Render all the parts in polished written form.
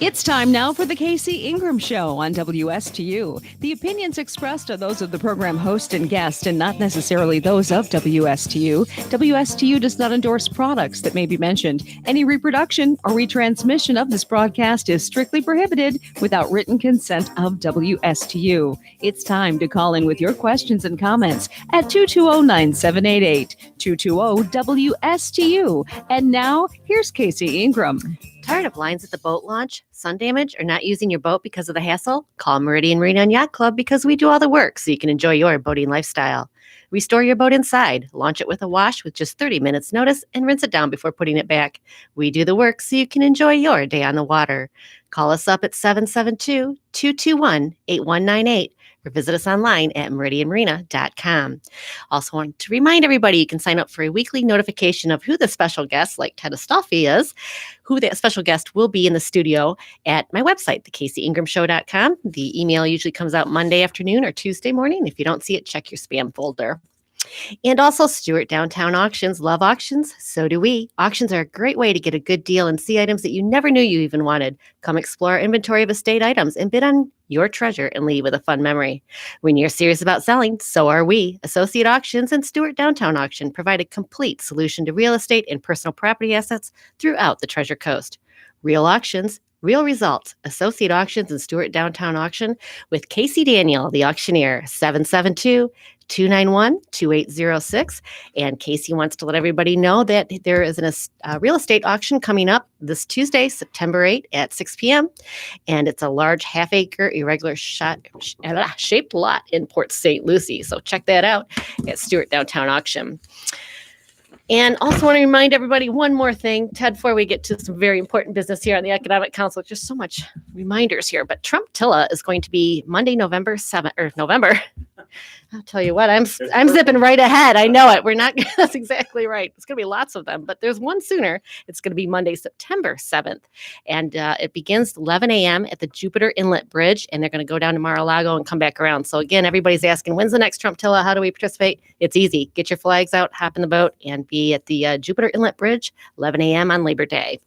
It's time now for the K.C. Ingram Show on WSTU. The opinions expressed are those of the program host and guest and not necessarily those of WSTU. WSTU does not endorse products that may be mentioned. Any reproduction or retransmission of this broadcast is strictly prohibited without written consent of WSTU. It's time to call in with your questions and comments at 220-9788, 220-WSTU. And now, here's K.C. Ingram. Tired of lines at the boat launch, sun damage, or not using your boat because of the hassle? Call Meridian Marina and Yacht Club because we do all the work so you can enjoy your boating lifestyle. Restore your boat inside, launch it with a wash with just 30 minutes notice, and rinse it down before putting it back. We do the work so you can enjoy your day on the water. Call us up at 772-221-8198 or visit us online at meridianmarina.com. Also want to remind everybody you can sign up for a weekly notification of who the special guest, like Ted Astolfi is, who that special guest will be in the studio at my website, thekcingram.show.com. The email usually comes out Monday afternoon or Tuesday morning. If you don't see it, check your spam folder. And also Stewart Downtown Auctions. Love auctions? So do we. Auctions are a great way to get a good deal and see items that you never knew you even wanted. Come explore our inventory of estate items and bid on your treasure and leave with a fun memory. When you're serious about selling, so are we. Associate Auctions and Stewart Downtown Auction provide a complete solution to real estate and personal property assets throughout the Treasure Coast. Real auctions, real results. Associate Auctions and Stewart Downtown Auction with K.C. Daniel, the auctioneer, 772-291-2806. And K.C. wants to let everybody know that there is a real estate auction coming up this Tuesday, September 8th at 6 p.m. And it's a large half-acre irregular shaped lot in Port St. Lucie. So check that out at Stewart Downtown Auction. And also want to remind everybody one more thing, Ted, before we get to some very important business here on the Economic Council. Just so much reminders here. But Trump-Tilla is going to be Monday, November 7th, or November. I'll tell you what, I'm zipping right ahead. I know it. We're not. That's exactly right. It's going to be lots of them, but there's one sooner. It's going to be Monday, September 7th. And it begins 11 a.m. at the Jupiter Inlet Bridge. And they're going to go down to Mar-a-Lago and come back around. So again, everybody's asking, when's the next Trump-Tilla? How do we participate? It's easy. Get your flags out, hop in the boat, and be at the Jupiter Inlet Bridge, 11 a.m. on Labor Day.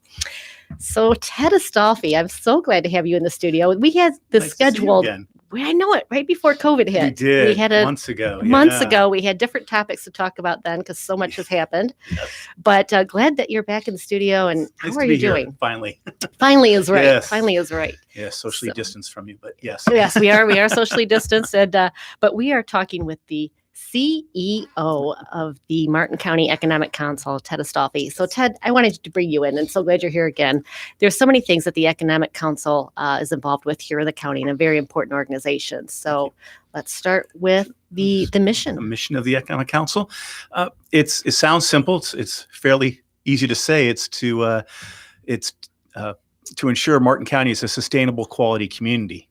So Ted Astolfi, I'm so glad to have you in the studio. We had this scheduled. I know it, right before COVID hit. We did. We had months ago. Months ago, we had different topics to talk about then because so much has happened. Yes. But glad that you're back in the studio. And nice how are you doing? Here, finally. Finally is right. Yes. Finally is right. Yes, socially distanced from you, but yes. Yes, we are. We are socially distanced. And but we are talking with the CEO of the Martin County Economic Council, Ted Astolfi. So, Ted, I wanted to bring you in, and so glad you're here again. There's so many things that the Economic Council is involved with here in the county, and a very important organization. So, let's start with the mission. The mission of the Economic Council. It sounds simple. It's fairly easy to say. It's to ensure Martin County is a sustainable, quality community.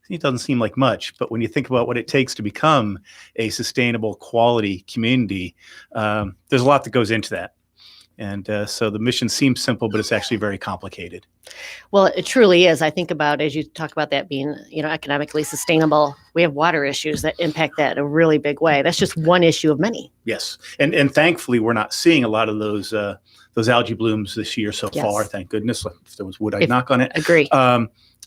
It doesn't seem like much, but when you think about what it takes to become a sustainable, quality community, there's a lot that goes into that. And so the mission seems simple, but it's actually very complicated. Well, it truly is. I think about, as you talk about that being, economically sustainable, we have water issues that impact that in a really big way. That's just one issue of many. Yes. And thankfully, we're not seeing a lot of those algae blooms this year so far. Thank goodness. If there was wood, I'd knock on it. Agree.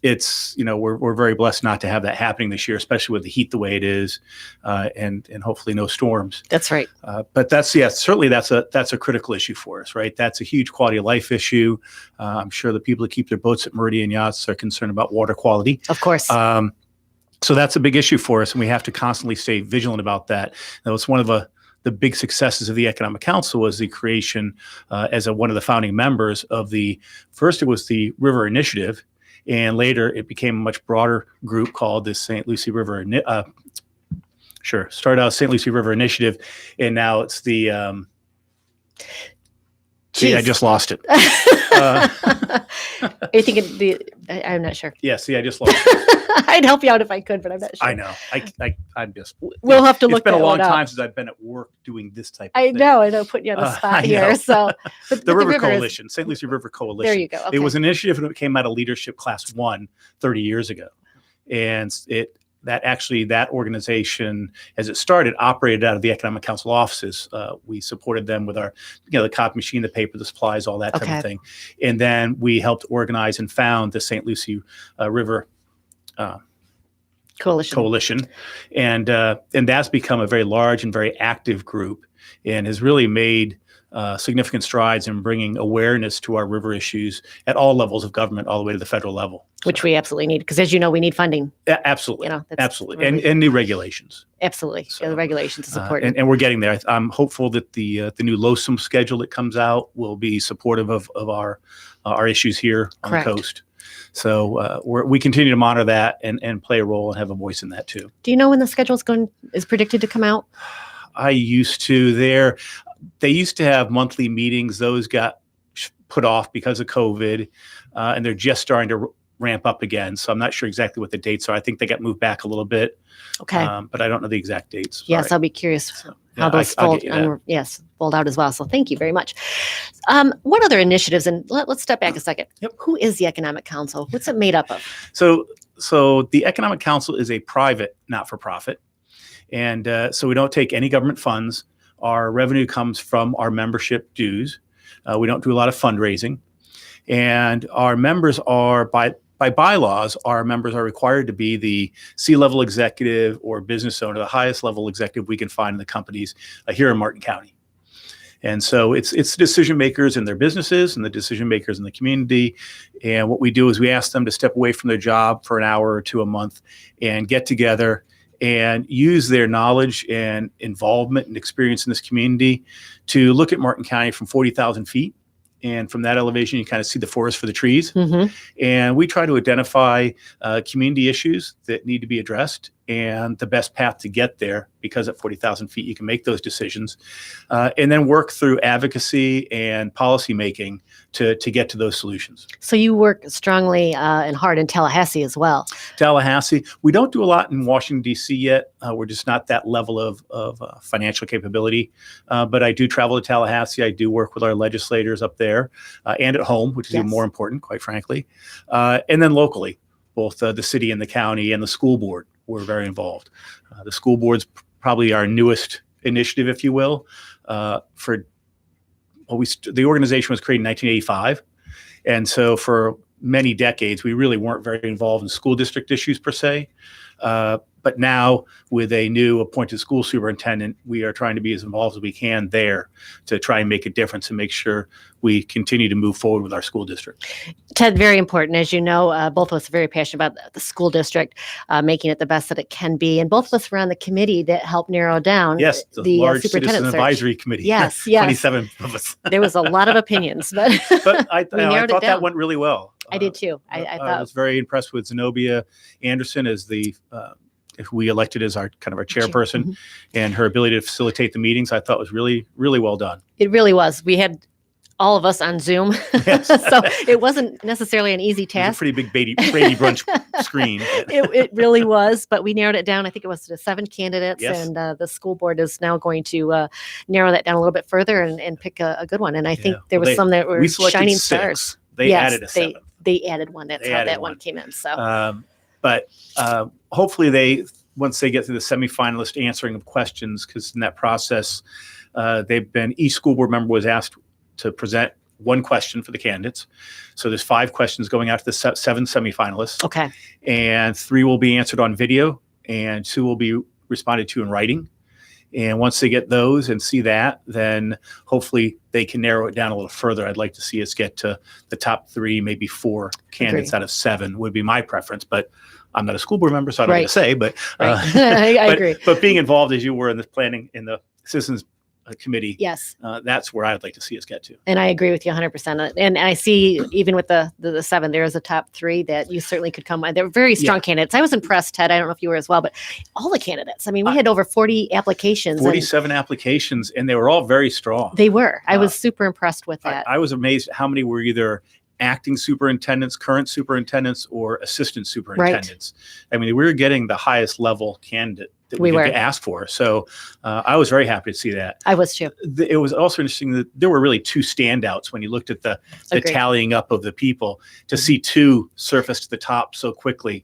It's, we're very blessed not to have that happening this year, especially with the heat the way it is, and hopefully no storms. That's right. But certainly that's a critical issue for us, right? That's a huge quality of life issue. I'm sure the people that keep their boats at Meridian Yachts are concerned about water quality. Of course. So that's a big issue for us, and we have to constantly stay vigilant about that. Now, it's one of the big successes of the Economic Council was the creation as one of the founding members of first it was the River Initiative, and later it became a much broader group called the St. Lucie River. Started out St. Lucie River Initiative, and now it's the. See, I just lost it. Are you thinking I'm not sure. Yeah, see, I just lost it. I'd help you out if I could, but I'm not sure. I know. I'm just. We'll have to look. It's been a long time since I've been at work doing this type of thing. I know, putting you on the spot here. So, the River Coalition, St. Lucie River Coalition. There you go. Okay. It was an initiative that came out of Leadership Class 1 30 years ago, and it that organization, as it started, operated out of the Economic Council offices. We supported them with our, the copy machine, the paper, the supplies, all that type of thing. And then we helped organize and found the St. Lucie River Coalition. And that's become a very large and very active group, and has really made significant strides in bringing awareness to our river issues at all levels of government, all the way to the federal level. Which we absolutely need, because as you know, we need funding. Absolutely. Absolutely. And new regulations. Absolutely. So, the regulations is important. And we're getting there. I'm hopeful that the new LOSUM schedule that comes out will be supportive of our issues here on the coast. So we continue to monitor that and play a role and have a voice in that too. Do you know when the schedule is predicted to come out? I used to. They used to have monthly meetings. Those got put off because of COVID, and they're just starting to ramp up again. So I'm not sure exactly what the dates are. I think they got moved back a little bit. Okay. But I don't know the exact dates. Yes, I'll be curious how those fold out as well. So thank you very much. What other initiatives, and let's step back a second. Yep. Who is the Economic Council? What's it made up of? So the Economic Council is a private not-for-profit. And so we don't take any government funds. Our revenue comes from our membership dues. We don't do a lot of fundraising. And our members are, by bylaws, our members are required to be the C-level executive or business owner, the highest level executive we can find in the companies here in Martin County. And so it's the decision makers in their businesses and the decision makers in the community. And what we do is we ask them to step away from their job for an hour or two a month and get together and use their knowledge and involvement and experience in this community to look at Martin County from 40,000 feet. And from that elevation, you kind of see the forest for the trees. Mm-hmm. And we try to identify community issues that need to be addressed and the best path to get there, because at 40,000 feet, you can make those decisions, and then work through advocacy and policy making to get to those solutions. So you work strongly and hard in Tallahassee as well. Tallahassee. We don't do a lot in Washington, D.C. yet. We're just not that level of financial capability. But I do travel to Tallahassee. I do work with our legislators up there and at home, which is even more important, quite frankly. And then locally, both the city and the county and the school board were very involved. The school board's probably our newest initiative, if you will. The organization was created in 1985. And so for many decades, we really weren't very involved in school district issues per se. But now, with a new appointed school superintendent, we are trying to be as involved as we can there to try and make a difference and make sure we continue to move forward with our school district. Ted, very important. As you know, both of us are very passionate about the school district, making it the best that it can be. And both of us were on the committee that helped narrow down the large citizen advisory committee. Yes. 27 of us. There was a lot of opinions, but I thought that went really well. I did too. I was very impressed with Zenobia Anderson as if we elected as our chairperson, and her ability to facilitate the meetings, I thought was really, really well done. It really was. We had all of us on Zoom, yes. So it wasn't necessarily an easy task. It was a pretty big Brady Brunch screen. It really was, but we narrowed it down. I think it was to 7 candidates, yes. And the school board is now going to narrow that down a little bit further and pick a good one. And I think there was some that were shining 6. stars. They added a 7. They added one. That's how that one came in. So. But hopefully once they get through the semifinalist answering of questions, because in that process, each school board member was asked to present one question for the candidates. So there's 5 questions going out to the 7 semifinalists. Okay. And 3 will be answered on video and 2 will be responded to in writing. And once they get those and see that, then hopefully they can narrow it down a little further. I'd like to see us get to the top 3, maybe 4 candidates out of 7 would be my preference. But I'm not a school board member, so I don't know what to say. But I agree. But being involved as you were in the planning in the citizens committee, yes, that's where I'd like to see us get to. And I agree with you 100%. And I see even with the 7, there is a top 3 that you certainly could come. They're very strong candidates. I was impressed, Ted. I don't know if you were as well, but all the candidates. I mean, we had over 40 applications. 47 applications, and they were all very strong. They were. I was super impressed with that. I was amazed at how many were either acting superintendents, current superintendents, or assistant superintendents. Right. I mean, we were getting the highest level candidate that we could ask for. So I was very happy to see that. I was too. It was also interesting that there were really 2 standouts when you looked at the tallying up of the people. To see 2 surface to the top so quickly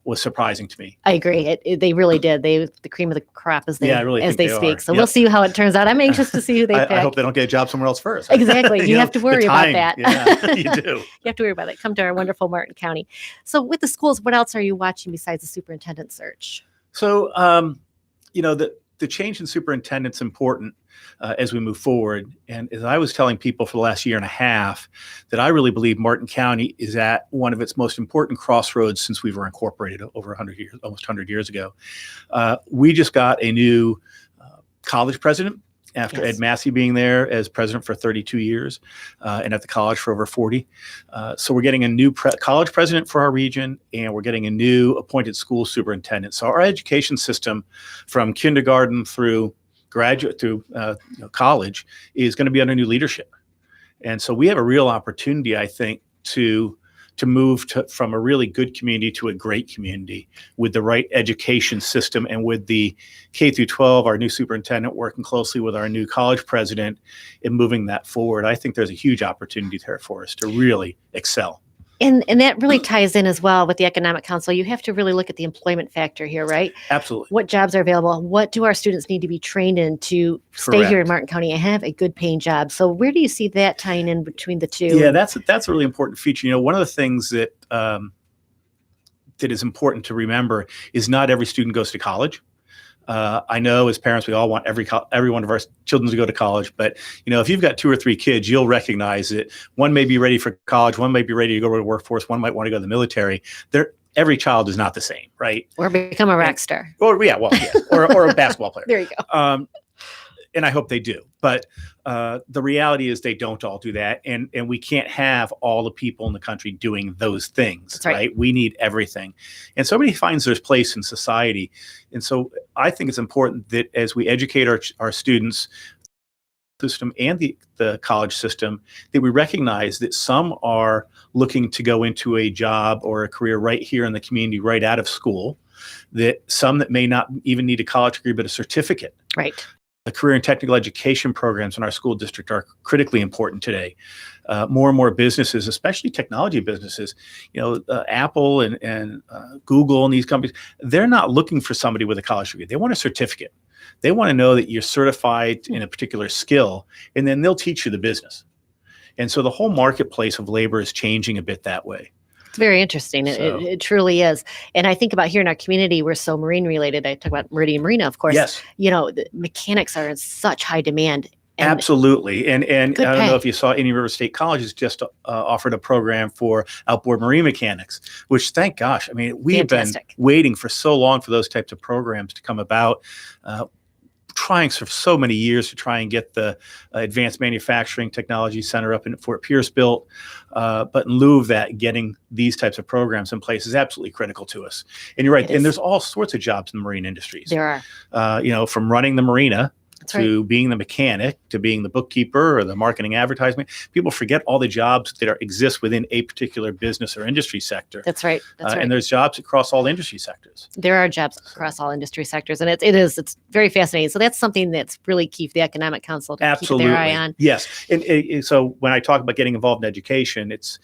was surprising to me. I agree. They really did. The cream of the crop as they Yeah, I really as think they they speak. are. So Yep. we'll see how it turns out. I'm anxious to see who they pick. I hope they don't get a job somewhere else first. Exactly. You have to the worry about time, that. Yeah, you do. You have to worry about that. Come to our wonderful Martin County. So with the schools, what else are you watching besides the superintendent search? So, the change in superintendent's important as we move forward. And as I was telling people for the last year and a half, that I really believe Martin County is at one of its most important crossroads since we were incorporated over 100 years, almost 100 years ago. We just got a new college president after Yes. Ed Massey being there as president for 32 years and at the college for over 40. So we're getting a new college president for our region, and we're getting a new appointed school superintendent. So our education system from kindergarten through graduate through college is going to be under new leadership. And so we have a real opportunity, I think, to move from a really good community to a great community with the right education system, and with the K through 12, our new superintendent working closely with our new college president in moving that forward. I think there's a huge opportunity there for us to really excel. And that really ties in as well with the Economic Council. You have to really look at the employment factor here, right? Absolutely. What jobs are available? What do our students need to be trained in to stay here in Correct. Martin County and have a good paying job? So where do you see that tying in between the two? Yeah, that's a really important feature. One of the things that is important to remember is not every student goes to college. I know as parents, we all want every one of our children to go to college, but if you've got 2 or 3 kids, you'll recognize that one may be ready for college, one may be ready to go to the workforce, one might want to go to the military. Every child is not the same, right? Or become a rock star. Or a basketball player. There you go. And I hope they do. But the reality is they don't all do that. And we can't have all the people in the country doing those things, That's right. We need everything. And somebody finds their place in society. And so I think it's important that as we educate our students system and the college system, that we recognize that some are looking to go into a job or a career right here in the community, right out of school, that some that may not even need a college degree, but a certificate. Right. The career and technical education programs in our school district are critically important today. More and more businesses, especially technology businesses, Apple and Google and these companies, they're not looking for somebody with a college degree. They want a certificate. They want to know that you're certified in a particular skill, and then they'll teach you the business. And so the whole marketplace of labor is changing a bit that way. It's very interesting. It truly is. And I think about here in our community, we're so marine related. I talk about Meridian Marina, of course. Yes. The mechanics are in such high demand. And absolutely. And I don't pay. know if you saw, Indian River State College has just offered a program for outboard marine mechanics, which thank gosh, we have been waiting for so long for those types of programs to come about. Trying for so many years to try and get the Advanced Manufacturing Technology Center up in Fort Pierce built. But in lieu of that, getting these types of programs in place is absolutely critical to us. And you're right. And there's all sorts of jobs in the marine industries. There are. From running the marina That's to right. being the mechanic, to being the bookkeeper or the marketing advertisement. People forget all the jobs that exist within a particular business or industry sector. That's right. That's right. And there's jobs across all industry sectors. There are jobs across all industry sectors, and it's very fascinating. So that's something that's really key for the Economic Council to Absolutely. keep their eye on. Yes. And so when I talk about getting involved in education, it's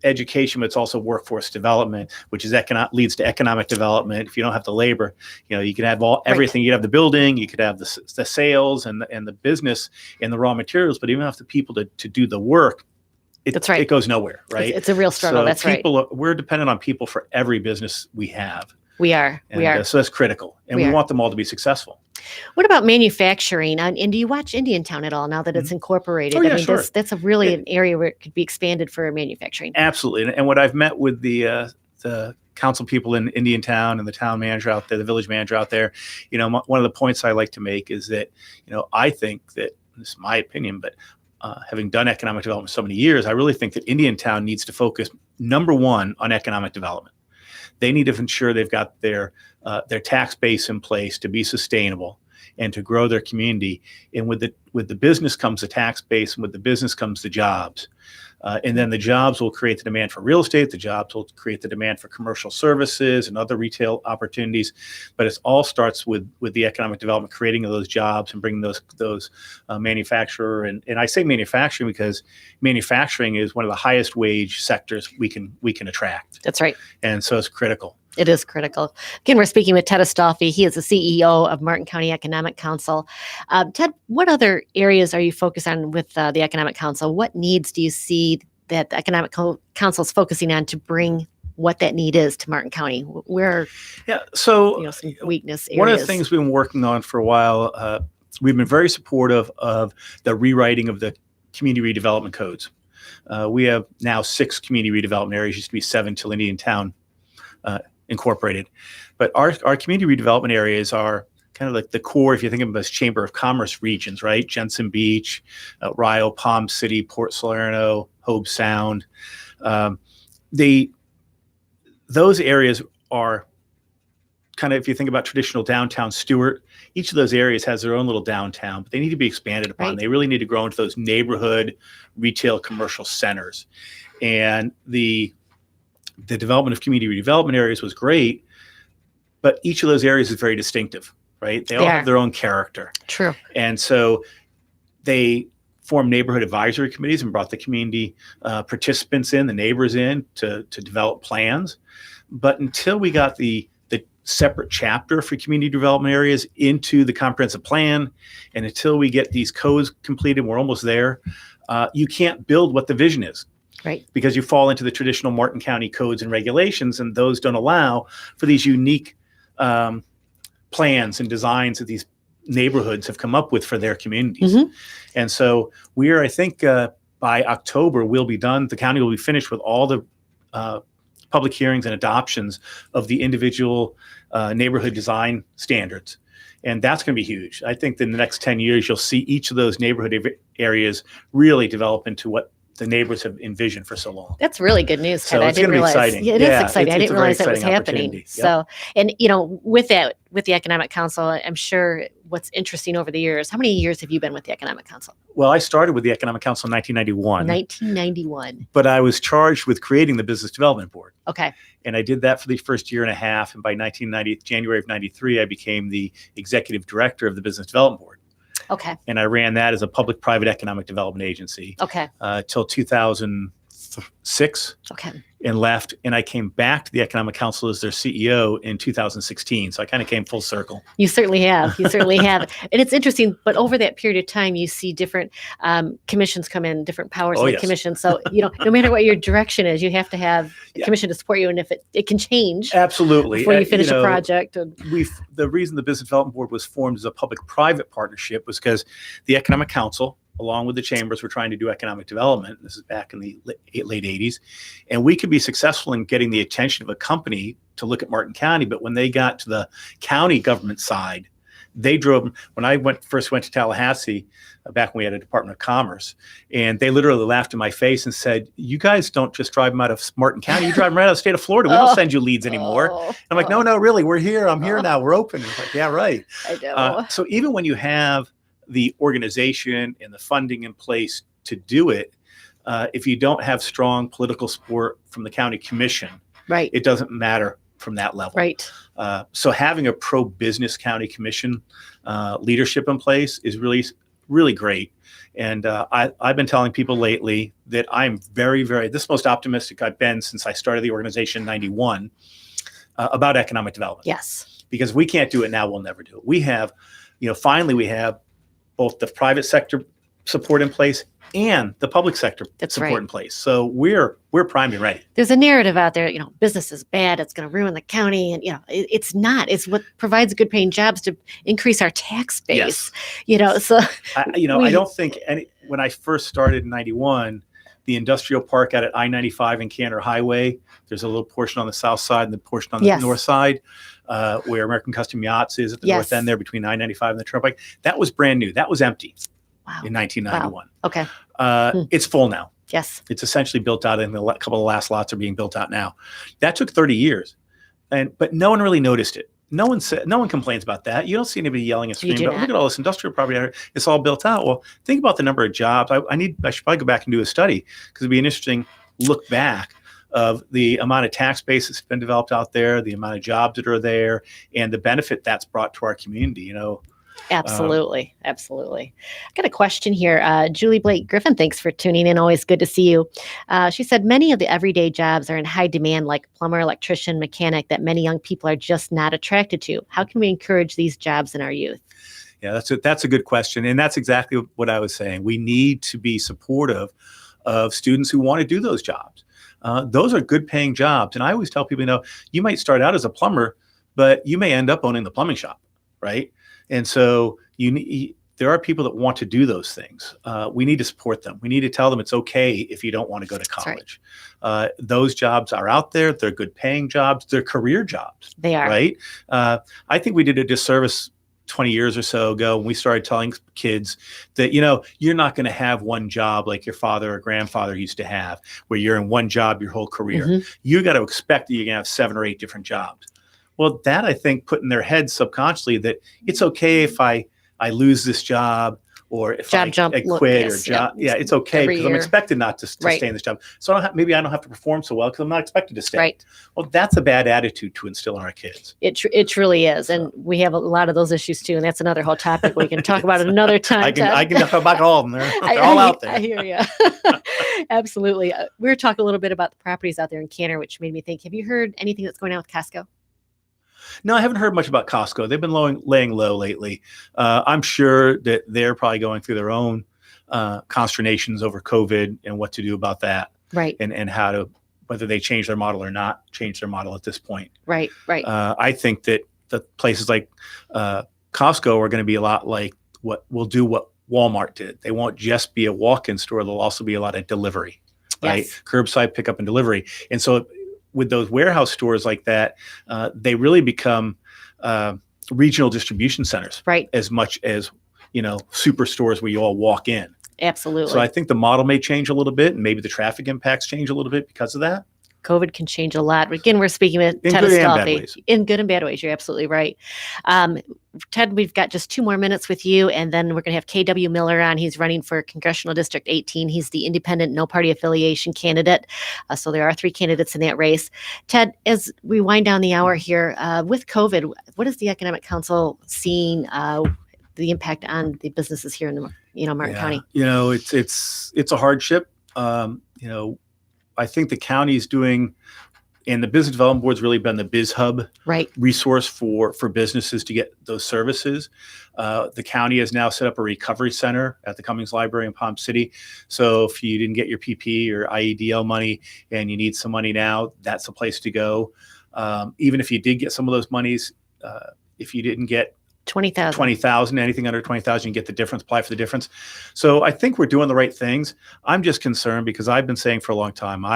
education, but it's also workforce development, which leads to economic development. If you don't have the labor, you can have everything. You could have the building, you could have the sales and the business and the raw materials, but even if the people to do the work, That's right. It goes nowhere, right? It's a real struggle. So that's right. We're dependent on people for every business we have. We are. So that's critical, and we want them all to be successful. What about manufacturing? And do you watch Indiantown at all now that it's incorporated? Oh, yeah, sure. That's a really an area where it could be expanded for manufacturing. Absolutely. And what I've met with the council people in Indiantown and the town manager out there, the village manager out there, one of the points I like to make is that, I think that, this is my opinion, but having done economic development so many years, I really think that Indiantown needs to focus, number one, on economic development. They need to ensure they've got their tax base in place to be sustainable and to grow their community. And with the business comes the tax base, and with the business comes the jobs. And then the jobs will create the demand for real estate. The jobs will create the demand for commercial services and other retail opportunities. But it all starts with the economic development, creating those jobs and bringing those manufacturer. And I say manufacturing because manufacturing is one of the highest wage sectors we can attract. That's right. And so it's critical. It is critical. Again, we're speaking with Ted Astolfi. He is the CEO of Martin County Economic Council. Ted, what other areas are you focused on with the Economic Council? What needs do you see that the Economic Council is focusing on to bring what that need is to Martin County? Where some weakness areas? One of the things we've been working on for a while, we've been very supportive of the rewriting of the community redevelopment codes. We have now 6 community redevelopment areas, used to be 7 till Indiantown incorporated. But our community redevelopment areas are kind of like the core, if you think of them as Chamber of Commerce regions, right? Jensen Beach, Rio, Palm City, Port Salerno, Hobe Sound. Those areas are kind of, if you think about traditional downtown Stewart, each of those areas has their own little downtown, but they need to be expanded upon. Right. They really need to grow into those neighborhood retail commercial centers. And the development of community redevelopment areas was great, but each of those areas is very distinctive, right? They all have their own character. True. And so they formed neighborhood advisory committees and brought the community participants in, the neighbors in to develop plans. But until we got the separate chapter for community development areas into the comprehensive plan, and until we get these codes completed, we're almost there, you can't build what the vision is. Right. Because you fall into the traditional Martin County codes and regulations, and those don't allow for these unique plans and designs that these neighborhoods have come up with for their communities. Mm-hmm. And so I think by October, we'll be done. The county will be finished with all the public hearings and adoptions of the individual neighborhood design standards. And that's going to be huge. I think in the next 10 years, you'll see each of those neighborhood areas really develop into what the neighbors have envisioned for so long. That's really good news, Ted. So I it's didn't going to be realize. exciting. Yeah, it is exciting. I didn't realize that was happening. Yep. So, and with that, with the Economic Council, I'm sure what's interesting over the years. How many years have you been with the Economic Council? Well, I started with the Economic Council in 1991. 1991. But I was charged with creating the Business Development Board. Okay. And I did that for the first year and a half. And by January of 93, I became the executive director of the Business Development Board. Okay. And I ran that as a public-private economic development agency. Okay. Till 2006. Okay. And left. And I came back to the Economic Council as their CEO in 2016. So I kind of came full circle. You certainly have. You certainly have. And it's interesting, but over that period of time, you see different commissions come in, different powers of the commission. So, no matter what your direction is, you have to have a commission to support you. And if it can change. Absolutely. Before you finish a project. The reason the Business Development Board was formed as a public-private partnership was because the Economic Council, along with the chambers, were trying to do economic development. This is back in the late 80s. And we could be successful in getting the attention of a company to look at Martin County. But when they got to the county government side, they drove. When I first went to Tallahassee, back when we had a Department of Commerce, and they literally laughed in my face and said, "You guys don't just drive them out of Martin County, you drive them right out of the state of Florida. We don't send you leads anymore." I'm like, no, really, we're here. I'm here now. We're open. It's like, yeah, right. I know. So even when you have the organization and the funding in place to do it, if you don't have strong political support from the county commission, right, it doesn't matter from that level. Right. So having a pro-business county commission leadership in place is really, really great. And I've been telling people lately that I'm very, very, this is the most optimistic I've been since I started the organization in 91 about economic development. Yes. Because we can't do it now, we'll never do it. We have, finally we have both the private sector support in place and the public sector support in place. So we're primed and ready. There's a narrative out there, business is bad, it's going to ruin the county. And, it's not. It's what provides good paying jobs to increase our tax base. Yes. So. I don't think when I first started in 91, the industrial park out at I-95 and Cantor Highway, there's a little portion on the south side and the portion on the north side. Where American Custom Yachts is at the north end there between I-95 and the Turnpike. That was brand new. That was empty in 1991. Wow. Okay. It's full now. Yes. It's essentially built out, and a couple of last lots are being built out now. That took 30 years, but no one really noticed it. no one complains about that. You don't see anybody yelling and screaming about, not. look at all this industrial property out here. It's all built out. Well, think about the number of jobs. I should probably go back and do a study, because it'd be an interesting look back of the amount of tax base that's been developed out there, the amount of jobs that are there, and the benefit that's brought to our community. Absolutely. Absolutely. I got a question here. Julie Blake Griffin, thanks for tuning in. Always good to see you. She said many of the everyday jobs are in high demand, like plumber, electrician, mechanic, that many young people are just not attracted to. How can we encourage these jobs in our youth? Yeah, that's a good question. And that's exactly what I was saying. We need to be supportive of students who want to do those jobs. Those are good paying jobs. And I always tell people, you might start out as a plumber, but you may end up owning the plumbing shop, right? And so there are people that want to do those things. We need to support them. We need to tell them it's okay if you don't want to go to college. Right. Those jobs are out there. They're good paying jobs. They're career jobs. They are. Right? I think we did a disservice 20 years or so ago when we started telling kids that, you're not going to have one job like your father or grandfather used to have, where you're in one job your whole career. Mm-hmm. You got to expect that you're going to have 7 or 8 different jobs. Well, that, I think, put in their heads subconsciously that it's okay if I lose this job, or if I quit, or job. Yeah, it's okay because I'm expected not to stay in this job. So maybe I don't have to perform so well because I'm not expected to stay. Right. Well, that's a bad attitude to instill in our kids. It truly is. And we have a lot of those issues too. And that's another whole topic we can talk about at another time. I can talk about all of them. They're all out there. I hear you. Absolutely. We were talking a little bit about the properties out there in Canner, which made me think, have you heard anything that's going on with Costco? No, I haven't heard much about Costco. They've been laying low lately. I'm sure that they're probably going through their own consternations over COVID and what to do about that. Right. And how to, whether they change their model or not change their model at this point. Right. I think that the places like Costco are going to be a lot like what Walmart did. They won't just be a walk-in store. There'll also be a lot of delivery, right? Yes. Curbside pickup and delivery. And so with those warehouse stores like that, they really become regional distribution centers, right? As much as, superstores where you all walk in. Absolutely. So I think the model may change a little bit, and maybe the traffic impacts change a little bit because of that. COVID can change a lot. Again, we're speaking with Ted Astolfi. In good and bad ways. You're absolutely right. Ted, we've got just 2 more minutes with you, and then we're going to have K.W. Miller on. He's running for Congressional District 18. He's the independent, no party affiliation candidate. So there are 3 candidates in that race. Ted, as we wind down the hour here, with COVID, what is the Economic Council seeing the impact on the businesses here in Martin County? It's a hardship. I think the county is doing, and the Business Development Board's really been the biz hub resource for businesses to get those services. The county has now set up a recovery center at the Cummings Library in Palm City. So if you didn't get your PP or IEDL money and you need some money now, that's a place to go. Even if you did get some of those monies, if you didn't get 20,000, anything under 20,000, you get the difference, apply for the difference. So I think we're doing the right things. I'm just concerned because I've been saying for a long time,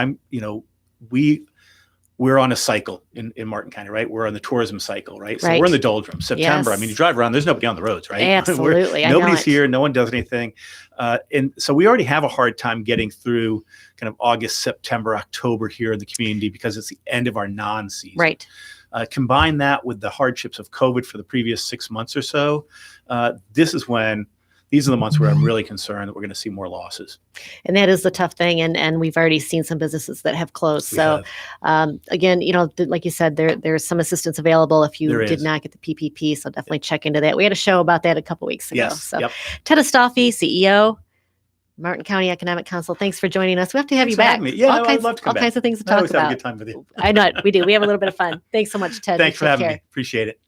we're on a cycle in Martin County, right? We're on the tourism cycle, right? So we're in the doldrums. September, yes. You drive around, there's nobody on the roads, right? Absolutely. Nobody's here, no one does anything. And so we already have a hard time getting through kind of August, September, October here in the community because it's the end of our non-season. Right. Combine that with the hardships of COVID for the previous 6 months or so. These are the months where I'm really concerned that we're going to see more losses. And that is the tough thing. And we've already seen some businesses that have closed. So again, like you said, there's some assistance available if you did not get the PPP. So definitely check into that. We had a show about that a couple weeks ago. Yes. So Ted Astolfi, CEO, Martin County Economic Council. Thanks for joining us. We have to have you back. Yeah, I'd love to come back. All kinds of things to talk about. I always have a good time with you. I know it. We do. We have a little bit of fun. Thanks so much, Ted. Thanks for having me. Appreciate it.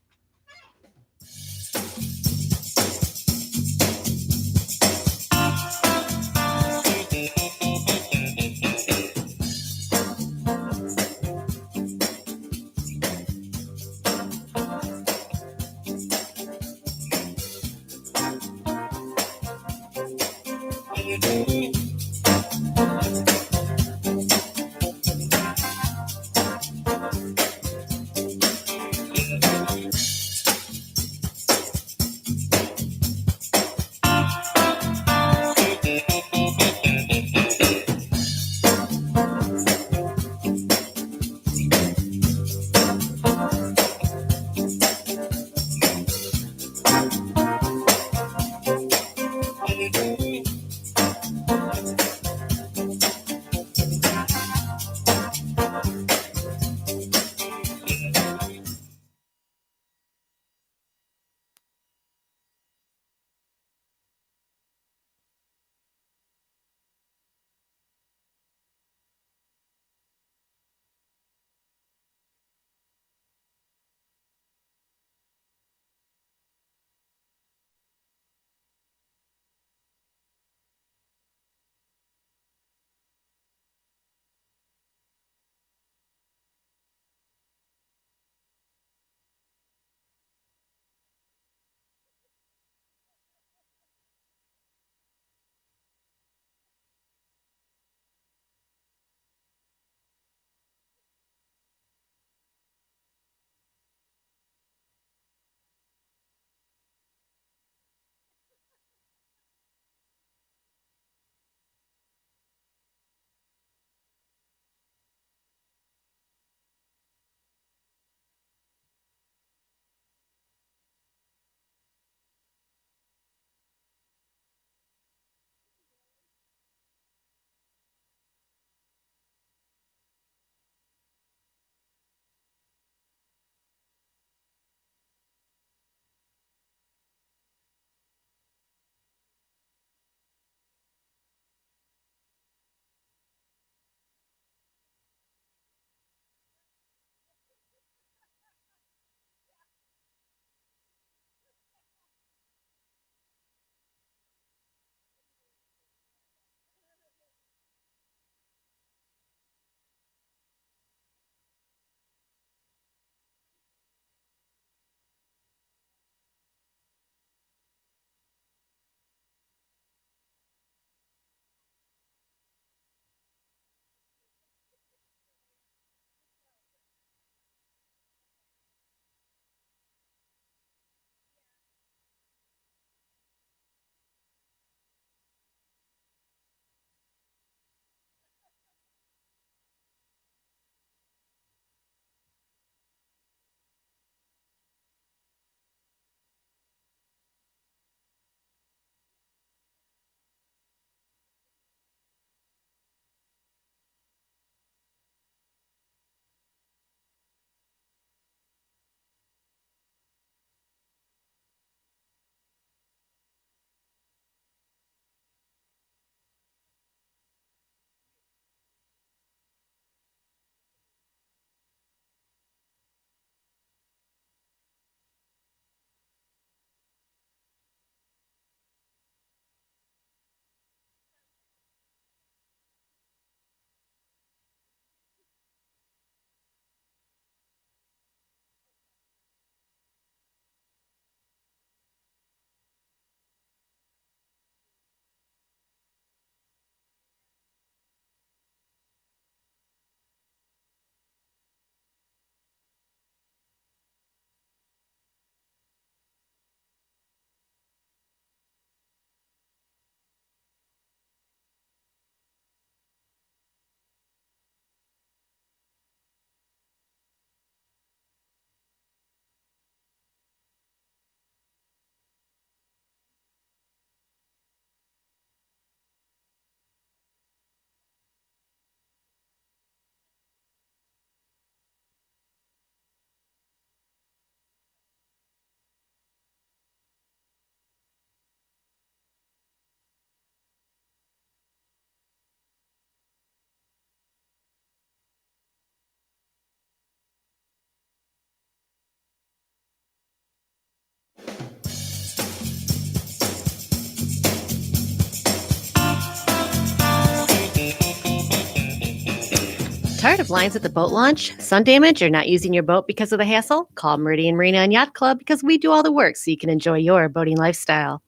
Tired of lines at the boat launch, sun damage, or not using your boat because of the hassle? Call Meridian Marina and Yacht Club because we do all the work so you can enjoy your boating lifestyle.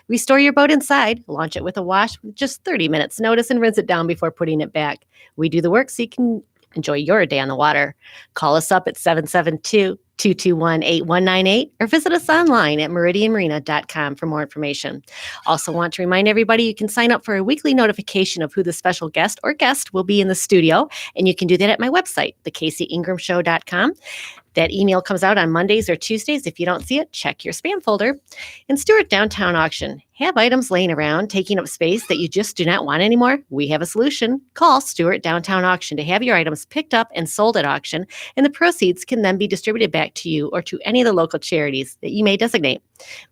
We store your boat inside, launch it with a wash with just 30 minutes notice, and rinse it down before putting it back. We do the work so you can enjoy your day on the water. Call us up at 772-221-8198 or visit us online at meridianmarina.com for more information. Also want to remind everybody you can sign up for a weekly notification of who the special guest or guest will be in the studio, and you can do that at my website, thekcingrahamshow.com. That email comes out on Mondays or Tuesdays. If you don't see it, check your spam folder. And Stewart Downtown Auction. Have items laying around taking up space that you just do not want anymore? We have a solution. Call Stewart Downtown Auction to have your items picked up and sold at auction, and the proceeds can then be distributed back to you or to any of the local charities that you may designate.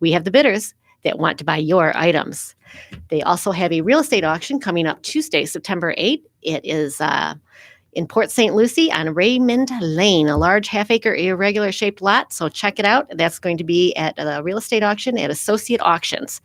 We have the bidders that want to buy your items. They also have a real estate auction coming up Tuesday, September 8th. It is in Port St. Lucie on Raymond Lane, a large half-acre irregular-shaped lot. So check it out. That's going to be at a real estate auction at Associate Auctions.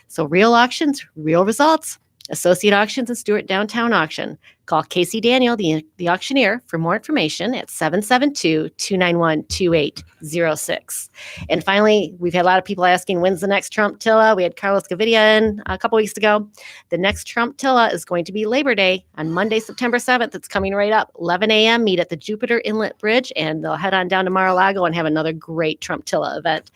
So real auctions, real results. Associate Auctions and Stewart Downtown Auction. Call K.C. Daniel, the auctioneer, for more information at 772-291-2806. And finally, we've had a lot of people asking, when's the next Trump Tilla? We had Carlos Gavidia in a couple weeks ago. The next Trump Tilla is going to be Labor Day on Monday, September 7th. It's coming right up. 11 a.m. Meet at the Jupiter Inlet Bridge, and they'll head on down to Mar-a-Lago and have another great Trump Tilla event.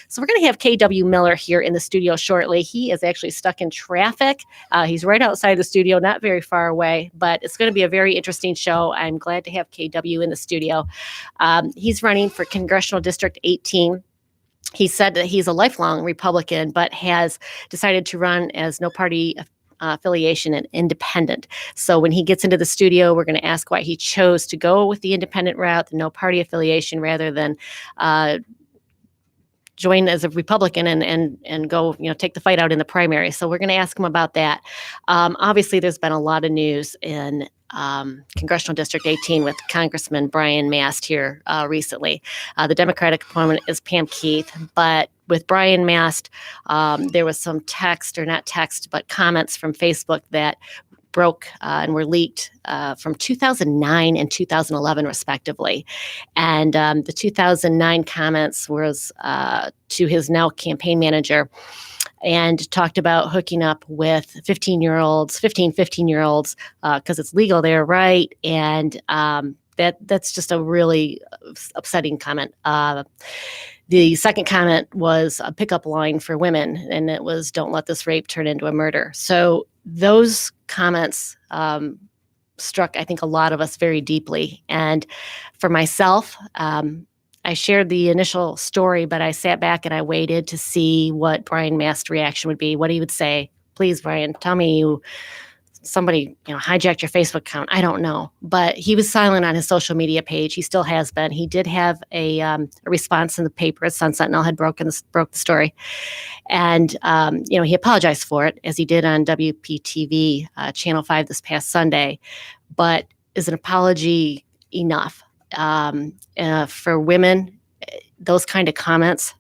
So we're going to have K.W. Miller here in the studio shortly. He is actually stuck in traffic. He's right outside the studio, not very far away, but it's going to be a very interesting show. I'm glad to have KW in the studio. He's running for Congressional District 18. He said that he's a lifelong Republican, but has decided to run as no party affiliation and independent. So when he gets into the studio, we're going to ask why he chose to go with the independent route, the no party affiliation, rather than join as a Republican and go, take the fight out in the primary. So we're going to ask him about that. Obviously, there's been a lot of news in Congressional District 18 with Congressman Brian Mast here recently. The Democratic opponent is Pam Keith, but with Brian Mast, there was some comments from Facebook that broke and were leaked from 2009 and 2011, respectively. And the 2009 comments was to his now campaign manager, and talked about hooking up with 15-year-olds because it's legal there, right? And that's just a really upsetting comment. The second comment was a pickup line for women, and it was, "Don't let this rape turn into a murder." So those comments struck, I think, a lot of us very deeply. And for myself, I shared the initial story, but I sat back and I waited to see what Brian Mast's reaction would be, what he would say. Please, Brian, tell me somebody hijacked your Facebook account. I don't know. But he was silent on his social media page. He still has been. He did have a response in the paper. Sun Sentinel had broke the story. And, he apologized for it, as he did on WPTV, Channel 5 this past Sunday. But is an apology enough? For women, those kind of comments,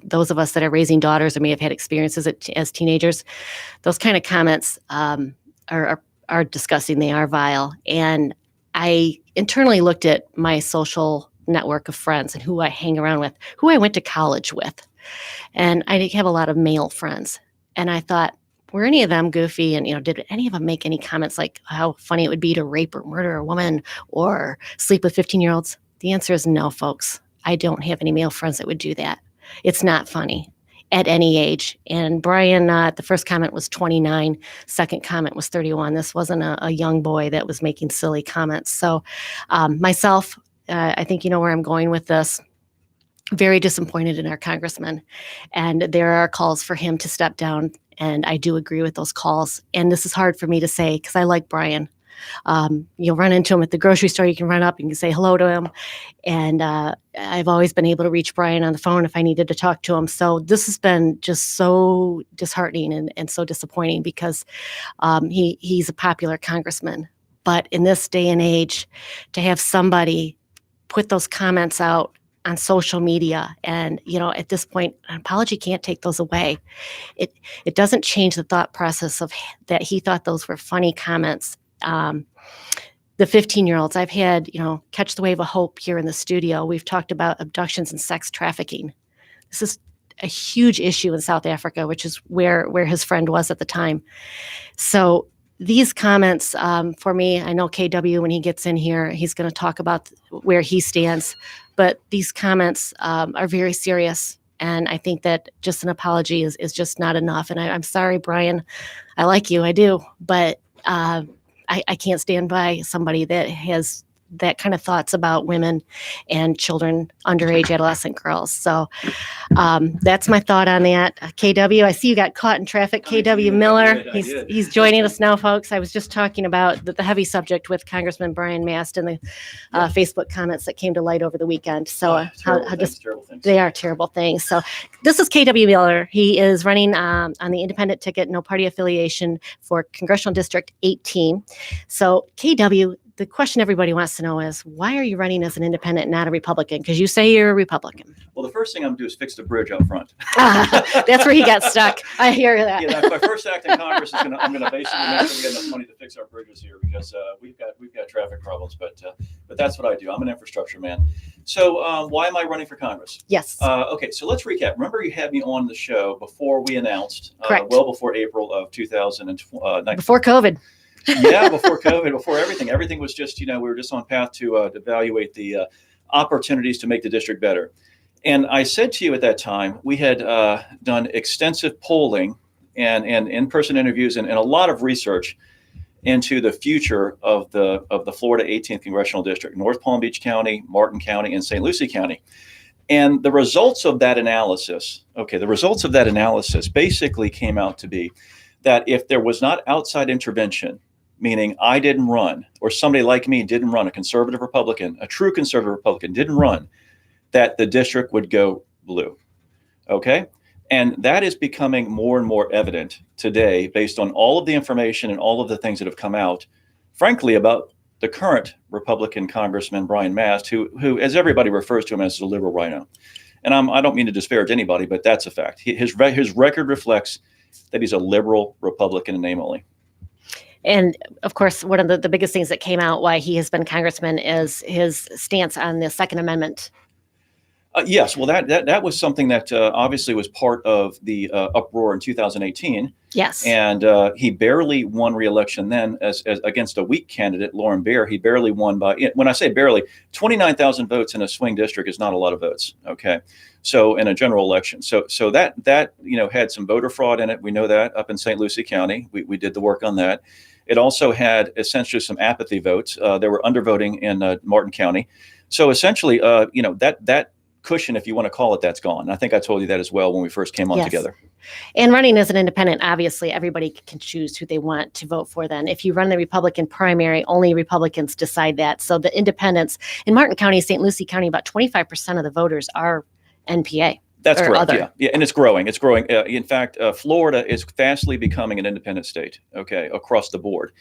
those of us that are raising daughters or may have had experiences as teenagers, those kind of comments are disgusting. They are vile. And I internally looked at my social network of friends and who I hang around with, who I went to college with. And I have a lot of male friends. And I thought, were any of them goofy? And, did any of them make any comments like how funny it would be to rape or murder a woman or sleep with 15-year-olds? The answer is no, folks. I don't have any male friends that would do that. It's not funny at any age. And Brian, the first comment was 29. Second comment was 31. This wasn't a young boy that was making silly comments. So myself, I think you know where I'm going with this. Very disappointed in our congressman. And there are calls for him to step down. And I do agree with those calls. And this is hard for me to say because I like Brian. You'll run into him at the grocery store. You can run up and you can say hello to him. And I've always been able to reach Brian on the phone if I needed to talk to him. So this has been just so disheartening and so disappointing because he's a popular congressman. But in this day and age, to have somebody put those comments out on social media, and at this point, an apology can't take those away. It doesn't change the thought process of that he thought those were funny comments. the 15-year-olds. I've had, Catch the Wave of Hope here in the studio. We've talked about abductions and sex trafficking. This is a huge issue in South Africa, which is where his friend was at the time. So these comments, for me, I know KW, when he gets in here, he's going to talk about where he stands. But these comments are very serious. And I think that just an apology is just not enough. And I'm sorry, Brian. I like you. I do. But I can't stand by somebody that has that kind of thoughts about women and children, underage adolescent girls. So that's my thought on that. KW, I see you got caught in traffic. KW Miller, he's joining us now, folks. I was just talking about the heavy subject with Congressman Brian Mast and the Facebook comments that came to light over the weekend. So terrible things. They are terrible things. So this is KW Miller. He is running on the independent ticket, no party affiliation, for Congressional District 18. So KW, the question everybody wants to know is, why are you running as an independent, not a Republican? Because you say you're a Republican. Well, the first thing I'm going to do is fix the bridge out front. That's where he got stuck. I hear that. Yeah, my first act in Congress is I'm going to basically make sure we get enough money to fix our bridges here, because we've got traffic problems. But that's what I do. I'm an infrastructure man. So why am I running for Congress? Yes. Okay, so let's recap. Remember, you had me on the show before we announced, Correct. Before April of 2019. Before COVID. Yeah, before COVID, before everything was just, we were just on path to evaluate the opportunities to make the district better. And I said to you at that time, we had done extensive polling and in-person interviews and a lot of research into the future of the Florida 18th Congressional District, North Palm Beach County, Martin County, and St. Lucie County. And the results of that analysis basically came out to be that if there was not outside intervention, meaning I didn't run, or somebody like me didn't run, a conservative Republican, a true conservative Republican didn't run, that the district would go blue. Okay? And that is becoming more and more evident today based on all of the information and all of the things that have come out, frankly, about the current Republican Congressman, Brian Mast, who as everybody refers to him as a liberal rhino. And I don't mean to disparage anybody, but that's a fact. His record reflects that he's a liberal Republican in name only. And of course, one of the biggest things that came out why he has been congressman is his stance on the Second Amendment. Yes, well, that was something that obviously was part of the uproar in 2018. Yes, and he barely won re-election then as against a weak candidate, Lauren Bear. He barely won by, when I say barely, 29,000 votes in a swing district is not a lot of votes. Okay, so in a general election, so that had some voter fraud in it. We know that up in St. Lucie County, we did the work on that. It also had essentially some apathy votes. There were undervoting in Martin County. So essentially, that cushion, if you want to call it, that's gone. I think I told you that as well when we first came on together. And running as an independent, obviously, everybody can choose who they want to vote for then. If you run the Republican primary, only Republicans decide that. So the independents in Martin County, St. Lucie County, about 25% of the voters are NPA. That's correct. Yeah, and it's growing. It's growing. In fact, Florida is fastly becoming an independent state. Okay, across the board,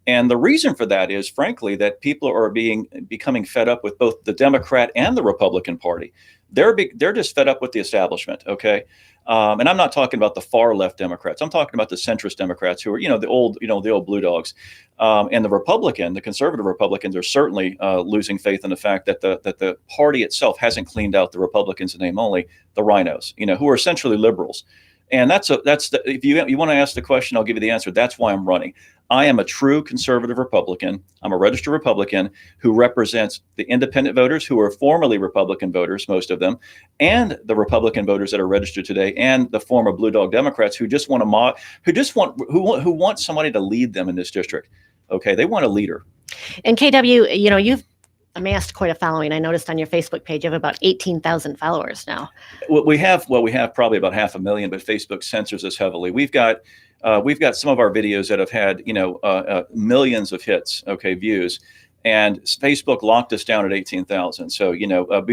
and the reason for that is, frankly, that people are becoming fed up with both the Democrat and the Republican Party. They're just fed up with the establishment. Okay, and I'm not talking about the far left Democrats. I'm talking about the centrist Democrats who are the old blue dogs, and the conservative Republicans are certainly losing faith in the fact that the party itself hasn't cleaned out the Republicans in name only, the rhinos, who are essentially liberals. And if you want to ask the question, I'll give you the answer. That's why I'm running. I am a true conservative Republican. I'm a registered Republican who represents the independent voters who are formerly Republican voters, most of them, and the Republican voters that are registered today, and the former blue dog Democrats who just want who want somebody to lead them in this district. Okay, they want a leader. And KW, you've amassed quite a following. I noticed on your Facebook page you have about 18,000 followers now. We have probably about 500,000, but Facebook censors us heavily. We've got some of our videos that have had millions of hits, views, and Facebook locked us down at 18,000. So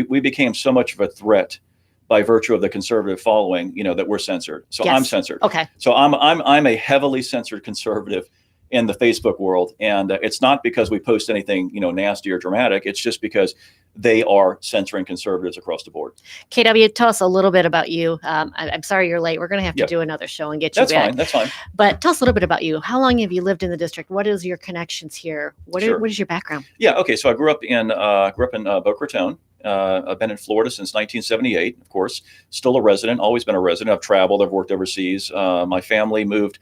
we became so much of a threat by virtue of the conservative following, that we're censored. So yes. I'm censored. Okay. So I'm a heavily censored conservative in the Facebook world. And it's not because we post anything, nasty or dramatic. It's just because they are censoring conservatives across the board. KW, tell us a little bit about you. I'm sorry you're late. We're going to have to do another show and get you back. That's fine. But tell us a little bit about you. How long have you lived in the district? What is your connections here? What is your background? Yeah. Okay. So I grew up in Boca Raton. I've been in Florida since 1978, of course, still a resident, always been a resident. I've traveled, I've worked overseas. My family moved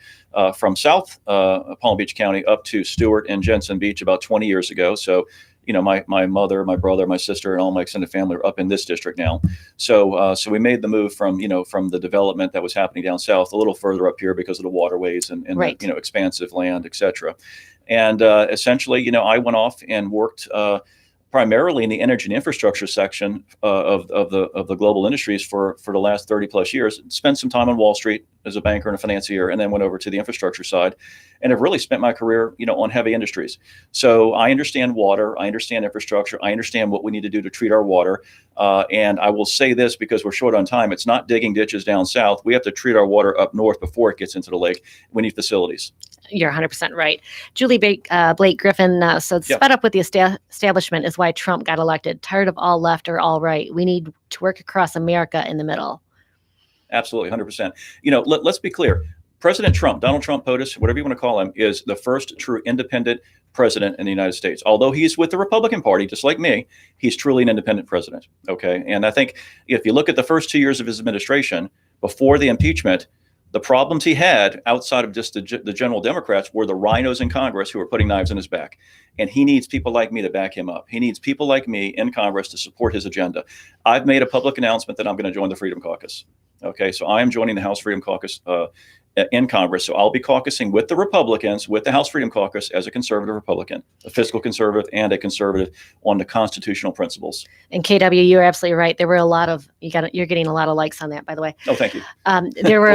from South Palm Beach County up to Stewart and Jensen Beach about 20 years ago. So, my mother, my brother, my sister, and all my extended family are up in this district now. So we made the move from the development that was happening down south a little further up here because of the waterways and right. the, expansive land, et cetera. And essentially, I went off and worked primarily in the energy and infrastructure section of the global industries for the last 30 plus years. Spent some time on Wall Street as a banker and a financier, and then went over to the infrastructure side, and have really spent my career, on heavy industries. So I understand water, I understand infrastructure, I understand what we need to do to treat our water. And I will say this because we're short on time: it's not digging ditches down south. We have to treat our water up north before it gets into the lake. We need facilities. You're 100% right. Julie Blake Griffin said, "Sped up with the establishment is why Trump got elected. Tired of all left or all right. We need to work across America in the middle." Absolutely, 100%. Let's be clear. President Trump, Donald Trump POTUS, whatever you want to call him, is the first true independent president in the United States. Although he's with the Republican Party, just like me, he's truly an independent president. Okay. And I think if you look at the first 2 years of his administration before the impeachment, the problems he had outside of just the general Democrats were the rhinos in Congress who were putting knives in his back. And he needs people like me to back him up. He needs people like me in Congress to support his agenda. I've made a public announcement that I'm going to join the Freedom Caucus. Okay, so I am joining the House Freedom Caucus in Congress. So I'll be caucusing with the Republicans, with the House Freedom Caucus, as a conservative Republican, a fiscal conservative and a conservative on the constitutional principles. And KW, you're absolutely right. There were a lot of you're getting a lot of likes on that, by the way. Oh, thank you. There were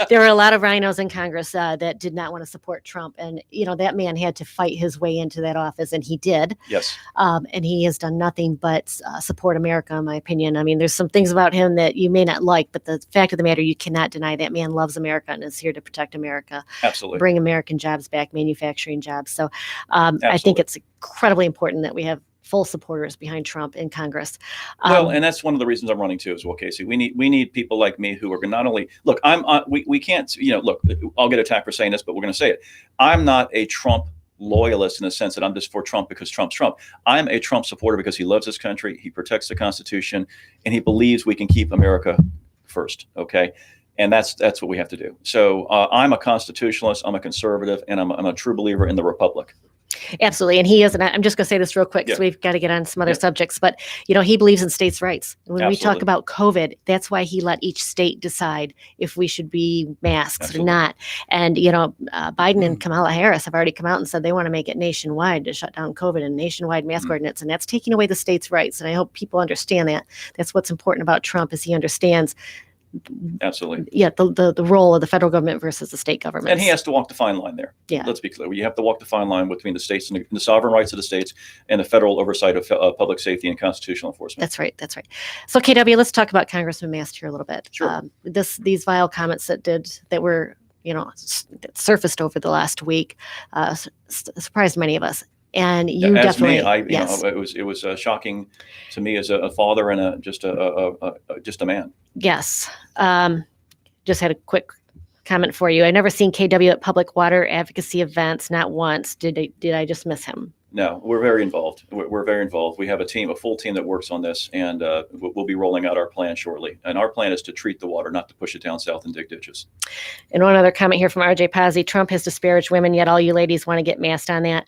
there were a lot of rhinos in Congress that did not want to support Trump, and that man had to fight his way into that office, and he did. Yes. And he has done nothing but support America, in my opinion. I mean, there's some things about him that you may not like, but the fact of the matter, you cannot deny that man loves America and is here to protect America. Absolutely. Bring American jobs back, manufacturing jobs. So I think it's incredibly important that we have full supporters behind Trump in Congress. Well, and that's one of the reasons I'm running too as well, Casey. We need people like me who are not only look. We can't look. I'll get attacked for saying this, but we're going to say it. I'm not a Trump loyalist in the sense that I'm just for Trump because Trump's Trump. I'm a Trump supporter because he loves his country, he protects the Constitution, and he believes we can keep America first. Okay. And that's what we have to do. So I'm a constitutionalist, I'm a conservative, and I'm a true believer in the Republic. Absolutely. And he is, and I'm just going to say this real quick, because we've got to get on some other subjects, but he believes in states' rights. When we talk about COVID, that's why he let each state decide if we should be masked or not. And, Biden and Kamala Harris have already come out and said they want to make it nationwide to shut down COVID and nationwide mask ordinance. And that's taking away the states' rights. And I hope people understand that. That's what's important about Trump, is he understands absolutely the role of the federal government versus the state government, and he has to walk the fine line there. Let's be clear, you have to walk the fine line between the states and the sovereign rights of the states and the federal oversight of public safety and constitutional enforcement. That's right So KW, let's talk about Congressman Mast here a little bit. Sure. These vile comments that were surfaced over the last week surprised many of us. And you as definitely, me, it was shocking to me as a father and just a man. Yes. Just had a quick comment for you. I never seen KW at public water advocacy events, not once. Did I just miss him? No, we're very involved. We're very involved. We have a full team that works on this, and we'll be rolling out our plan shortly. And our plan is to treat the water, not to push it down south and dig ditches. And one other comment here from RJ Pazzi: Trump has disparaged women, yet all you ladies want to get masked on that.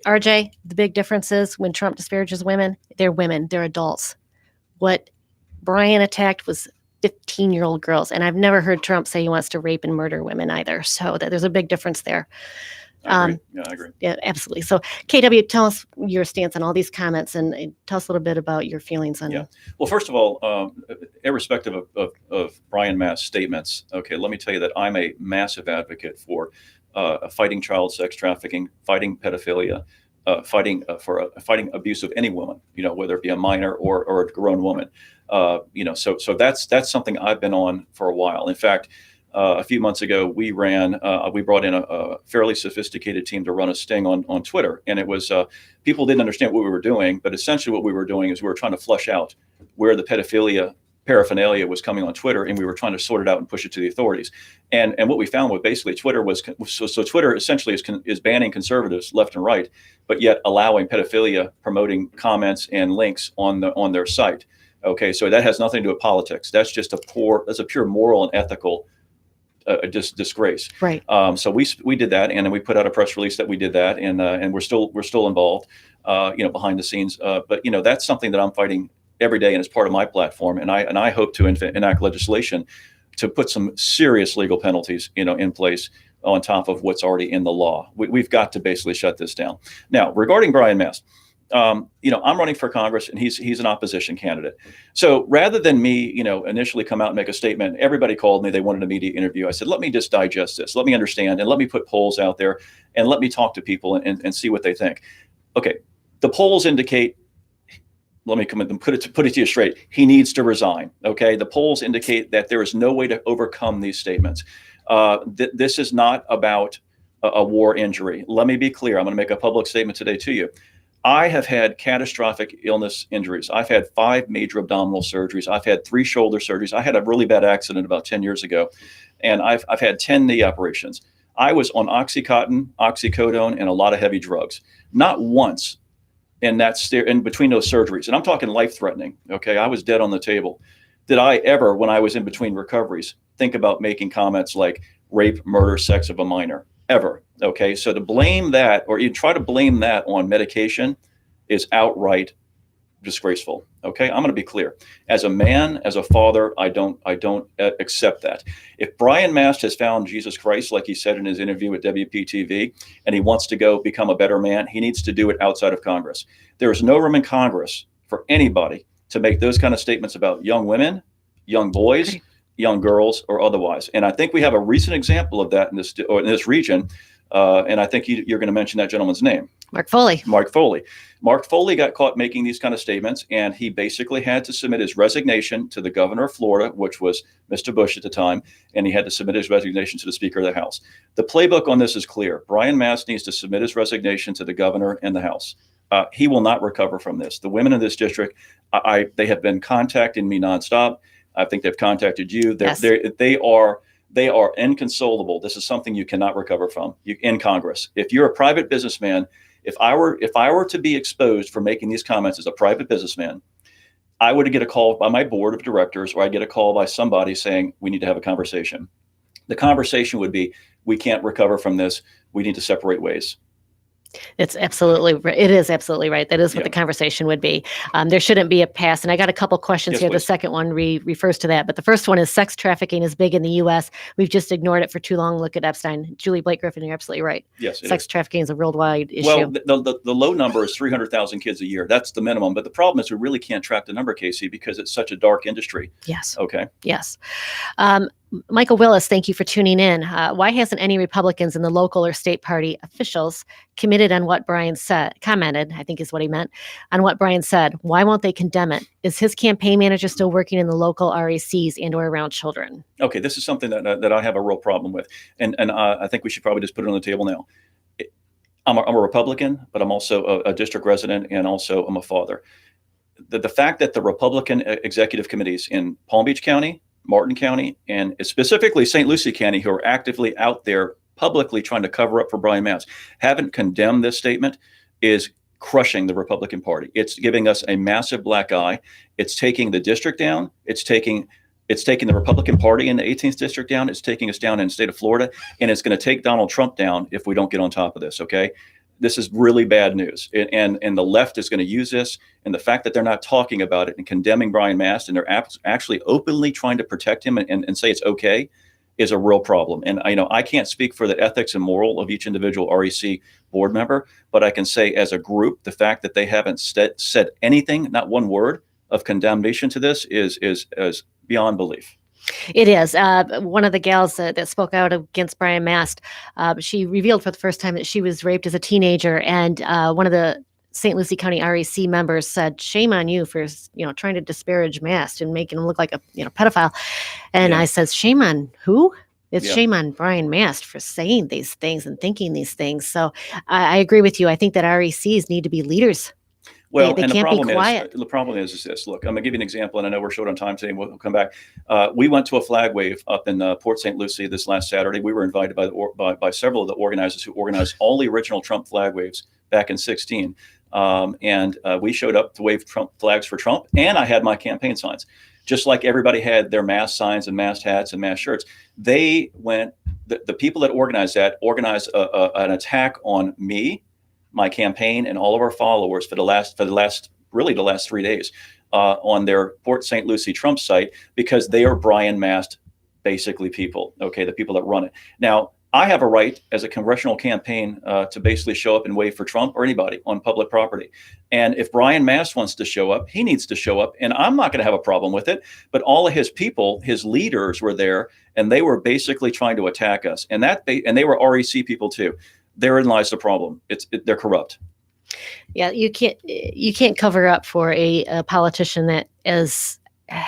RJ, the big difference is when Trump disparages women, they're adults. What Brian attacked was 15-year-old girls. And I've never heard Trump say he wants to rape and murder women either. So there's a big difference there. I agree. Yeah, absolutely. So KW, tell us your stance on all these comments and tell us a little bit about your feelings on it. Well, first of all, irrespective of Brian Mast's statements, okay, let me tell you that I'm a massive advocate for fighting child sex trafficking, fighting pedophilia, fighting abuse of any woman, whether it be a minor or a grown woman. So that's something I've been on for a while. In fact, a few months ago, we brought in a fairly sophisticated team to run a sting on Twitter. And it was, people didn't understand what we were doing, but essentially what we were doing is we were trying to flush out where the pedophilia paraphernalia was coming on Twitter, and we were trying to sort it out and push it to the authorities. And what we found was basically Twitter was, so Twitter essentially is banning conservatives left and right, but yet allowing pedophilia promoting comments and links on their site. Okay, so that has nothing to do with politics. That's just that's a pure moral and ethical disgrace. Right. So we did that, and then we put out a press release that we did that, and we're still involved, behind the scenes. But that's something that I'm fighting every day, and it's part of my platform. And I hope to enact legislation to put some serious legal penalties, in place on top of what's already in the law. We've got to basically shut this down. Now, regarding Brian Mast, I'm running for Congress, and he's an opposition candidate. So rather than me, initially come out and make a statement, everybody called me. They wanted a media interview. I said, let me just digest this. Let me understand, and let me put polls out there, and let me talk to people and see what they think. Okay, the polls indicate. Let me come in and put it to you straight. He needs to resign. Okay, the polls indicate that there is no way to overcome these statements. This is not about a war injury. Let me be clear. I'm going to make a public statement today to you. I have had catastrophic illness injuries. I've had 5 major abdominal surgeries. I've had 3 shoulder surgeries. I had a really bad accident about 10 years ago, and I've had 10 knee operations. I was on Oxycontin, oxycodone, and a lot of heavy drugs. Not once in between those surgeries, and I'm talking life-threatening. Okay, I was dead on the table. Did I ever, when I was in between recoveries, think about making comments like rape, murder, sex of a minor? Ever. Okay, so to blame that, or you try to blame that on medication, is outright disgraceful. Okay, I'm going to be clear. As a man, as a father, I don't accept that. If Brian Mast has found Jesus Christ, like he said in his interview with WPTV, and he wants to go become a better man, he needs to do it outside of Congress. There is no room in Congress for anybody to make those kind of statements about young women, young boys, young girls, or otherwise. And I think we have a recent example of that in this region. And I think you're going to mention that gentleman's name. Mark Foley. Mark Foley got caught making these kind of statements, and he basically had to submit his resignation to the governor of Florida, which was Mr. Bush at the time, and he had to submit his resignation to the Speaker of the House. The playbook on this is clear. Brian Mast needs to submit his resignation to the governor and the House. He will not recover from this. The women in this district, they have been contacting me nonstop. I think they've contacted you. Yes. They are inconsolable. This is something you cannot recover from in Congress. If you're a private businessman, if I were to be exposed for making these comments as a private businessman, I would get a call by my board of directors, or I get a call by somebody saying we need to have a conversation. The conversation would be, we can't recover from this. We need to separate ways. It is absolutely right. That is what the conversation would be. There shouldn't be a pass. And I got a couple questions here. Please. The second one refers to that. But the first one is sex trafficking is big in the U.S. We've just ignored it for too long. Look at Epstein. Julie Blake Griffin, you're absolutely right. Yes, sex trafficking is a worldwide issue. Well, the low number is 300,000 kids a year. That's the minimum. But the problem is we really can't track the number, K.C., because it's such a dark industry. Yes. Okay. Yes. Michael Willis, thank you for tuning in. Why hasn't any Republicans in the local or state party officials commented on what Brian said, I think is what he meant, on what Brian said? Why won't they condemn it? Is his campaign manager still working in the local RACs and or around children? Okay, this is something that I have a real problem with. And I think we should probably just put it on the table now. I'm a Republican, but I'm also a district resident, and also I'm a father. The fact that the Republican executive committees in Palm Beach County, Martin County, and specifically St. Lucie County, who are actively out there publicly trying to cover up for Brian Mast, haven't condemned this statement, is crushing the Republican Party. It's giving us a massive black eye. It's taking the district down. It's taking the Republican Party in the 18th district down. It's taking us down in the state of Florida, and it's going to take Donald Trump down if we don't get on top of this. Okay. This is really bad news. And the left is going to use this. And the fact that they're not talking about it and condemning Brian Mast, and they're actually openly trying to protect him and say it's okay, is a real problem. And I can't speak for the ethics and moral of each individual REC board member, but I can say as a group, the fact that they haven't said anything, not one word of condemnation to this is beyond belief. It is. One of the gals that spoke out against Brian Mast, she revealed for the first time that she was raped as a teenager. And one of the St. Lucie County REC members said, shame on you for, trying to disparage Mast and making him look like a, pedophile. And I says, shame on who? It's Yeah. shame on Brian Mast for saying these things and thinking these things. So I agree with you. I think that RECs need to be leaders. Well, They and can't be quiet. the problem is this. Look, I'm gonna give you an example, and I know we're short on time today. And we'll come back. We went to a flag wave up in Port St. Lucie this last Saturday. We were invited by several of the organizers who organized all the original Trump flag waves back in '16, and we showed up to wave Trump flags for Trump, and I had my campaign signs, just like everybody had their mask signs and mask hats and mask shirts. They went. The people that organized an attack on me, my campaign, and all of our followers for the last 3 days on their Port St. Lucie Trump site, because they are Brian Mast basically people. Okay, the people that run it. Now, I have a right as a congressional campaign to basically show up and wave for Trump or anybody on public property. And if Brian Mast wants to show up, he needs to show up, and I'm not going to have a problem with it. But all of his people, his leaders, were there, and they were basically trying to attack us. And they were REC people too. Therein lies the problem. They're corrupt. Yeah, you can't cover up for a politician that has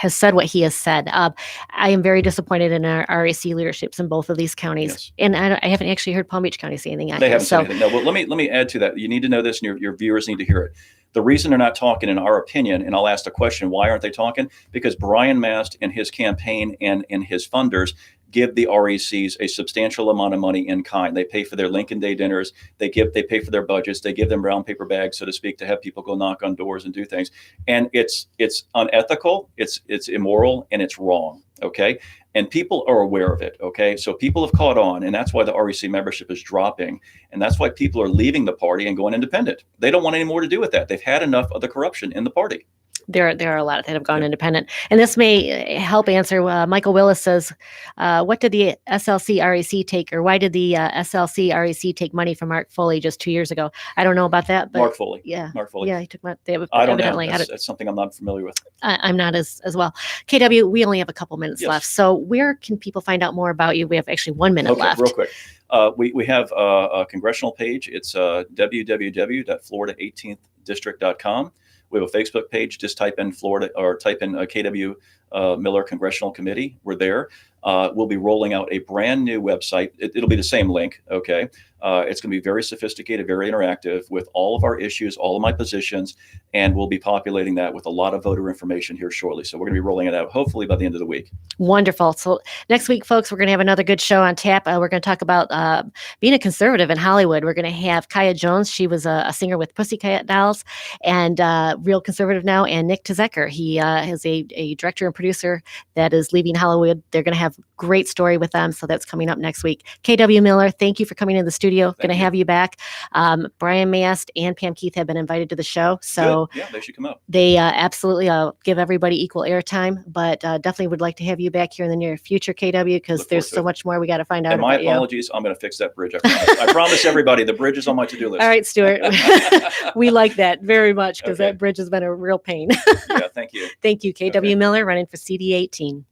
said what he has said. I am very disappointed in our REC leaderships in both of these counties, Yes. and I haven't actually heard Palm Beach County say anything. They haven't said anything. No, well, let me add to that. You need to know this, and your viewers need to hear it. The reason they're not talking, in our opinion, and I'll ask the question, why aren't they talking? Because Brian Mast and his campaign and his funders give the RECs a substantial amount of money in kind. They pay for their Lincoln Day dinners. They pay for their budgets. They give them brown paper bags, so to speak, to have people go knock on doors and do things. And it's unethical, it's immoral, and it's wrong. Okay. And people are aware of it. Okay. So people have caught on, and that's why the REC membership is dropping. And that's why people are leaving the party and going independent. They don't want any more to do with that. They've had enough of the corruption in the party. There are a lot that have gone independent, and this may help answer. Michael Willis says, "What did the SLC REC take, or why did the SLC REC take money from Mark Foley just 2 years ago?" I don't know about that, but Mark Foley. Yeah, Mark Foley. Yeah, he took money. They I don't evidently know. had it. That's something I'm not familiar with. I'm not as well. KW, we only have a couple minutes Yes. left, so where can people find out more about you? We have actually 1 minute Okay, left. real quick. We have a congressional page. It's www.florida18thdistrict.com. We have a Facebook page. Just type in Florida or type in KW Miller Congressional Committee. We're there. We'll be rolling out a brand new website. It'll be the same link. Okay. It's going to be very sophisticated, very interactive with all of our issues, all of my positions, and we'll be populating that with a lot of voter information here shortly. So we're going to be rolling it out hopefully by the end of the week. Wonderful. So next week, folks, we're going to have another good show on tap. We're going to talk about being a conservative in Hollywood. We're going to have Kaya Jones. She was a singer with Pussycat Dolls and real conservative now. And Nick Tezeker. He is a director and producer that is leaving Hollywood. They're going to have great story with them. So that's coming up next week. KW Miller, thank you for coming in the studio. Going to have you back. Brian Mast and Pam Keith have been invited to the show. So good. Yeah, they should come up. They absolutely give everybody equal airtime, but definitely would like to have you back here in the near future, KW, because there's so much more we got to find out and my about apologies, I'm going to fix that bridge. I promise. I promise everybody the bridge is on my to-do list. All right, Stuart. We like that very much because Okay. that bridge has been a real pain. Yeah, thank you. Thank you, KW Okay. Miller, running for CD 18.